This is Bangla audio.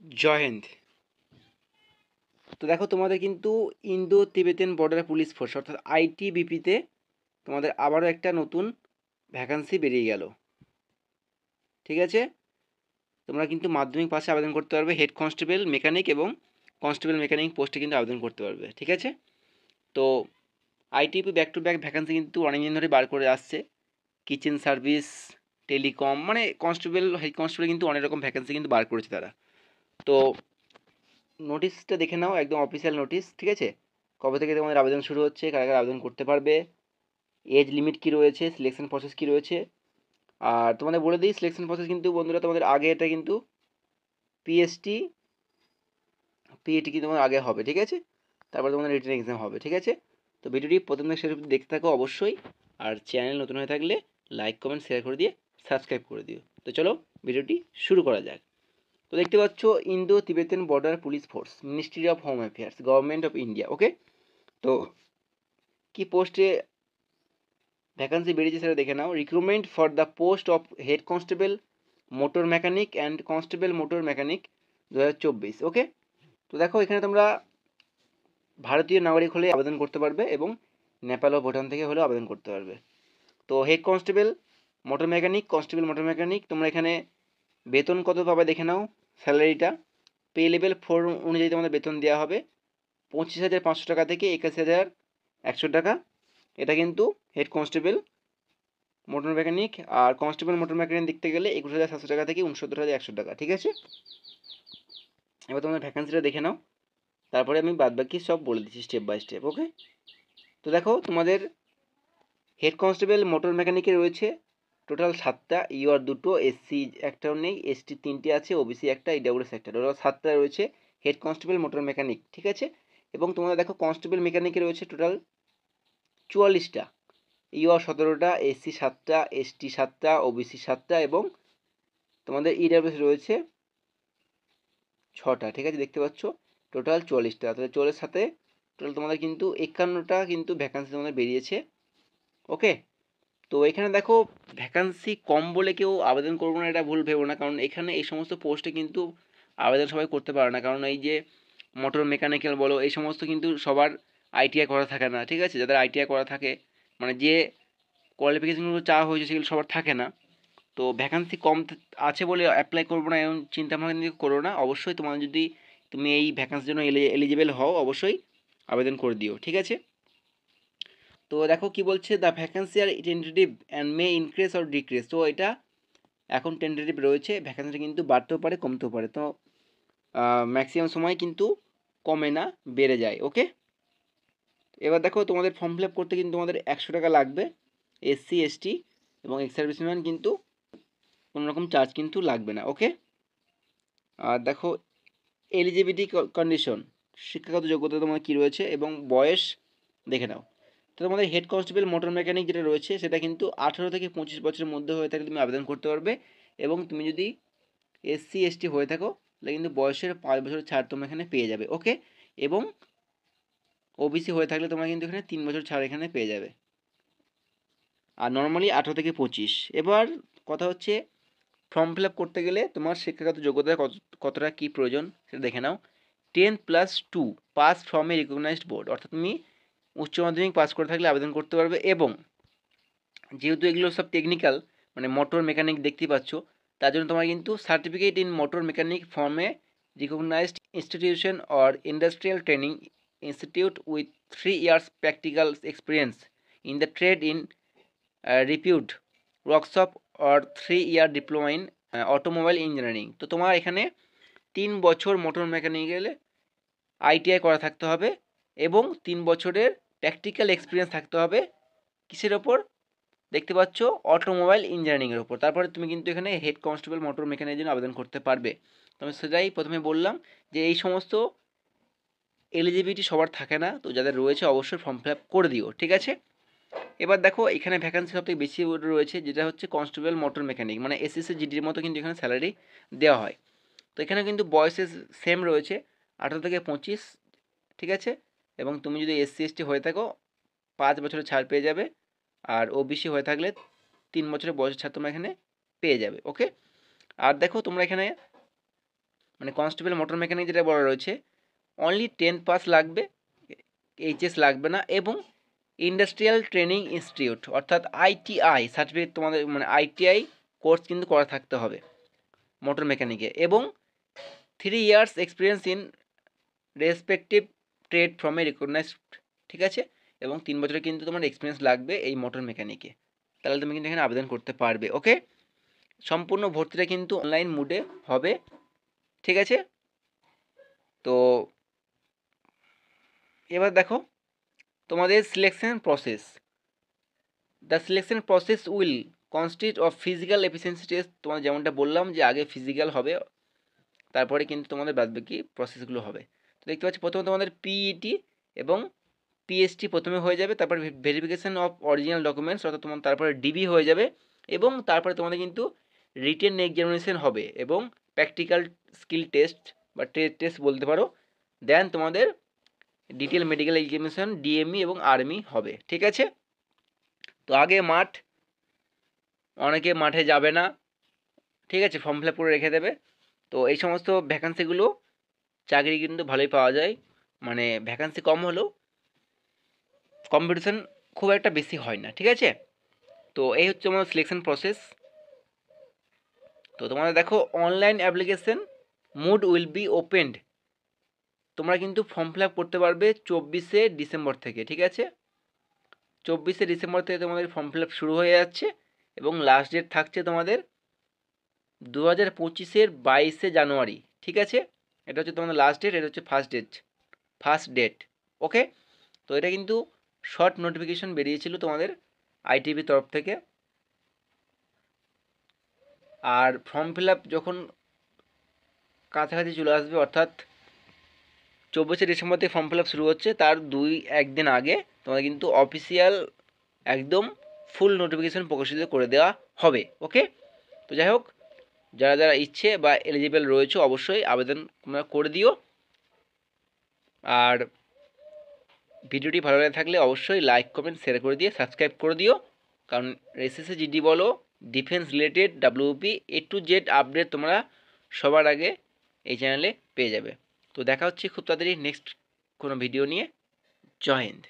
জয় হিন্দ। তো দেখো তোমাদের কিন্তু Indo Tibetan Border Police force অর্থাৎ আইটিবিপিতে তোমাদের আবারও একটা নতুন ভ্যাকান্সি বেরিয়ে গেল। ঠিক আছে, তোমরা কিন্তু মাধ্যমিক পাশে আবেদন করতে পারবে হেড কনস্টেবল মেকানিক এবং কনস্টেবল মেকানিক পোস্টে কিন্তু আবেদন করতে পারবে। ঠিক আছে, তো ITP back to back vacancy কিন্তু অনেকদিন ধরে বার করে আসছে। কিচেন সার্ভিস, টেলিকম, মানে কনস্টেবল হেড কনস্টেবল কিন্তু অনেক রকম ভ্যাকান্সি কিন্তু বার করেছে তারা। তো নোটিশটা দেখে নাও, একদম অফিসিয়াল নোটিশ। ঠিক আছে, কবে থেকে তোমাদের আবেদন শুরু হচ্ছে, কারা কারা আবেদন করতে পারবে, এজ লিমিট কী রয়েছে, সিলেকশন প্রসেস কী রয়েছে। আর তোমাদের বলে দিই, সিলেকশন প্রসেস কিন্তু বন্ধুরা তোমাদের আগে এটা কিন্তু পিএসটি পিএটি কিন্তু তোমাদের আগে হবে। ঠিক আছে, তারপর তোমাদের রিটেন এক্সাম হবে। ঠিক আছে, তো ভিডিওটি প্রথম থেকে শেষ অবধি দেখতে থাকো অবশ্যই। আর চ্যানেল নতুন হয়ে থাকলে লাইক কমেন্ট শেয়ার করে দিয়ে সাবস্ক্রাইব করে দিও। তো চলো ভিডিওটি শুরু করা যাক। তো দেখতে পাচ্ছ, Indo Tibetan Border Police Force, Ministry of Home Affairs, Government of India. Okay, তো কি পোস্টে ভ্যাকান্সি বেরিয়েছে সেটা দেখে নাও। Recruitment for the post of head constable motor mechanic and constable motor mechanic 2024। Okay, তো দেখো এখানে তোমরা ভারতীয় নাগরিক হলে আবেদন করতে পারবে এবং নেপাল ও ভুটান থেকে হলেও আবেদন করতে পারবে। তো head constable motor mechanic, constable motor mechanic, তোমরা এখানে বেতন কত পাবে দেখে নাও। স্যালারিটা পে লেভেল 4 অনুযায়ী তোমাদের বেতন দেওয়া হবে 25,500 টাকা থেকে 81,100 টাকা। এটা কিন্তু হেড কনস্টেবল মোটর মেকানিক। আর কনস্টেবল মোটর মেকানিক দেখতে গেলে 21,700 টাকা থেকে 69,100 টাকা। ঠিক আছে, এবার তোমাদের ভ্যাকান্সিটা দেখে নাও, তারপরে আমি বাদ বাকি সব বলে দিচ্ছি স্টেপ বাই স্টেপ। ওকে, তো দেখো তোমাদের হেড কনস্টেবল মোটর মেকানিকে রয়েছে টোটাল 7টা, ইউআর 2টো, এসসি একটাও নেই, এসটি 3টে আছে, ওবিসি একটা, ইডাব্লিউএস একটা, টোটাল 7টা রয়েছে হেড কনস্টেবল মোটর মেকানিক। ঠিক আছে, এবং তোমরা দেখো কনস্টেবল মেকানিকে রয়েছে টোটাল 44টা, ইউআর 17টা, এসসি 7টা, এসটি 7টা, ওবিসি 7টা এবং তোমাদের ইডাব্লিউএস রয়েছে 6টা। ঠিক আছে, দেখতে পাচ্ছ টোটাল 44টা, তাহলে 44 সাথে টোটাল তোমাদের কিন্তু 51টা কিন্তু ভ্যাকান্সি তোমাদের বেরিয়েছে। ওকে, তো এখানে দেখো ভ্যাকান্সি কম বলে কেউ আবেদন করবো না এটা ভুল ভেবো না, কারণ এখানে এই সমস্ত পোস্টে কিন্তু আবেদন সবাই করতে পারে না, কারণ এই যে মোটর মেকানিক্যাল বলো এই সমস্ত কিন্তু সবার আইটিআই করা থাকে না। ঠিক আছে, যাদের আইটিআই করা থাকে, মানে যে কোয়ালিফিকেশনগুলো চাওয়া হয়েছে সেগুলো সবার থাকে না। তো ভ্যাকান্সি কম আছে বলে অ্যাপ্লাই করবো না এরকম চিন্তা ভাবনা কিন্তু করো না। অবশ্যই তোমার যদি তুমি এই ভ্যাকান্সির জন্য এলিজিবল হও অবশ্যই আবেদন করে দিও। ঠিক আছে, তো দেখো কি বলছে, the vacancy are tentative and may increase or decrease. তো এটা এখন টেন্টেটিভ রয়েছে, ভ্যাকান্সিটা কিন্তু বাড়তেও পারে কমতেও পারে। তো ম্যাক্সিমাম সময় কিন্তু কমে না, বেড়ে যায়। ওকে, এবার দেখো তোমাদের ফর্ম ফিল আপ করতে কিন্তু তোমাদের 100 টাকা লাগবে। এসসি এসটি এবং এক্স সার্ভিসম্যান কিন্তু কোনো রকম চার্জ কিন্তু লাগবে না। ওকে, আর দেখো এলিজিবিলিটি কন্ডিশন, শিক্ষাগত যোগ্যতা তোমার কী রয়েছে এবং বয়স দেখে নাও। তো তোমাদের হেড কনস্টেবল মোটর মেকানিক যেটা রয়েছে সেটা কিন্তু 18 থেকে 25 বছরের মধ্যে হয়ে থাকলে তুমি আবেদন করতে পারবে, এবং তুমি যদি এসসি এসটি হয়ে থাকো তাহলে কিন্তু বয়সের 5 বছরের ছাড় তোমরা এখানে পেয়ে যাবে। ওকে, এবং ওবিসি হয়ে থাকলে তোমরা কিন্তু এখানে 3 বছর ছাড় এখানে পেয়ে যাবে, আর নর্মালি 18 থেকে 25। এবার কথা হচ্ছে ফর্ম ফিল আপ করতে গেলে তোমার শিক্ষাগত যোগ্যতা কতটা কী প্রয়োজন সেটা দেখে নাও। 10+2 pass from a recognised board, অর্থাৎ তুমি উচ্চ মাধ্যমিক পাস করে থাকলে আবেদন করতে পারবে, এবং যেহেতু এগুলো সব টেকনিক্যাল মানে মোটর মেকানিক দেখতেই পাচ্ছ, তার জন্য তোমার কিন্তু certificate in motor mechanic from a recognised institution or industrial training institute with 3 years practical experience in the trade in reputed workshop or 3 year diploma in automobile engineering. তো তোমার এখানে 3 বছর মোটর মেকানিক্যালে আইটিআই করা থাকতে হবে এবং 3 বছরের প্র্যাকটিক্যাল এক্সপিরিয়েন্স থাকতে হবে কিসের ওপর দেখতে পাচ্ছ, অটোমোবাইল ইঞ্জিনিয়ারিংয়ের ওপর। তারপরে তুমি কিন্তু এখানে হেড কনস্টেবল মোটর মেকানিকের জন্য আবেদন করতে পারবে। তো আমি সেটাই প্রথমে বললাম যে এই সমস্ত এলিজিবিলিটি সবার থাকে না, তো যাদের রয়েছে অবশ্যই ফর্ম ফিল আপ করে দিও। ঠিক আছে, এবার দেখো এখানে ভ্যাকান্সি সবথেকে বেশি রয়েছে যেটা হচ্ছে কনস্টেবল মোটর মেকানিক, মানে এসএসসি জিডির মতো কিন্তু এখানে স্যালারি দেওয়া হয়। তো এখানে কিন্তু বয়সের সেম রয়েছে 18 থেকে 25। ঠিক আছে, এবং তুমি যদি এসসি এসটি হয়ে থাকো 5 বছরের ছাড় পেয়ে যাবে, আর ওবিসি হয়ে থাকলে 3 বছরের বয়সের ছাড় তোমরা এখানে পেয়ে যাবে। ওকে, আর দেখো তোমরা এখানে মানে কনস্টেবল মোটর মেকানিক যেটা বলা রয়েছে, অনলি 10 পাস লাগবে, এইচএস লাগবে না, এবং ইন্ডাস্ট্রিয়াল ট্রেনিং ইনস্টিটিউট অর্থাৎ আইটিআই সার্টিফিকেট তোমাদের মানে আইটিআই কোর্স কিন্তু করা থাকতে হবে মোটর মেকানিকে, এবং 3 years experience in respective trade from a recognised, ঠিক আছে, এবং 3 বছরের কিন্তু তোমার এক্সপিরিয়েন্স লাগবে এই মোটর মেকানিকে, তাহলে তুমি কিন্তু এখানে আবেদন করতে পারবে। ওকে, সম্পূর্ণ ভর্তিটা কিন্তু অনলাইন মোডে হবে, ঠিক আছে। তো এবার দেখো তোমাদের selection process. The selection process will consist of physical efficiency test, তোমাদের যেমনটা বললাম যে আগে ফিজিক্যাল হবে, তারপরে কিন্তু তোমাদের বাদবাকি প্রসেসগুলো হবে। তো দেখতে পাচ্ছি প্রথমে তোমাদের পিইটি এবং পিএসটি প্রথমে হয়ে যাবে, তারপর ভেরিফিকেশন অফ অরিজিনাল ডকুমেন্টস অর্থাৎ তোমার তারপরে ডিবি হয়ে যাবে, এবং তারপরে তোমাদের কিন্তু রিটেন এক্সামিনেশন হবে এবং প্র্যাকটিক্যাল স্কিল টেস্ট বা ট্রেড টেস্ট বলতে পারো, দেন তোমাদের ডিটেল মেডিকেল এক্সামিনেশন ডিএমই এবং আর্মি হবে, ঠিক আছে। তো আগে মাঠ, অনেকে মাঠে যাবে না, ঠিক আছে, ফর্ম ফিল আপ করে রেখে দেবে। তো এই সমস্ত ভ্যাকান্সিগুলো চাকরি কিন্তু ভালোই পাওয়া যায়, মানে ভ্যাকান্সি কম হলেও কম্পিটিশন খুব একটা বেশি হয় না, ঠিক আছে। তো এই হচ্ছে আমার সিলেকশন প্রসেস। তো তোমাদের দেখো online application mode will be opened, তোমরা কিন্তু ফর্ম ফিল আপ করতে পারবে 24শে ডিসেম্বর থেকে, ঠিক আছে। 24শে ডিসেম্বর থেকে তোমাদের ফর্ম ফিল আপ শুরু হয়ে যাচ্ছে, এবং লাস্ট ডেট থাকছে তোমাদের 2025-এর 22শে জানুয়ারি, ঠিক আছে। এটা হচ্ছে তোমাদের লাস্ট ডেট, এটা হচ্ছে ফার্স্ট ডেট। ওকে, তো এটা কিন্তু শর্ট নোটিফিকেশন বেরিয়েছিল তোমাদের আইটিভির তরফ থেকে। আর ফর্ম ফিল আপ যখন কাছাকাছি চলে আসবে, অর্থাৎ 24শে ডিসেম্বর থেকে ফর্ম ফিল আপ শুরু হচ্ছে, তার 2-1 দিন আগে তোমাদের কিন্তু অফিসিয়াল একদম ফুল নোটিফিকেশন প্রকাশিত করে দেওয়া হবে। ওকে, তো যাই হোক, যারা যারা ইচ্ছে বা এলিজিবল রয়েছে অবশ্যই আবেদন তোমরা করে দিও। আর ভিডিওটি ভালো লাগে থাকলে অবশ্যই লাইক কমেন্ট শেয়ার করে দিয়ে সাবস্ক্রাইব করে দিও, কারণ এসএসসি জিডি বলো, defence related WP A to Z update তোমরা সবার আগে এই চ্যানেলে পেয়ে যাবে। তো দেখা হচ্ছে খুব তাড়াতাড়ি নেক্সট কোনো ভিডিও নিয়ে। জয় হিন্দ।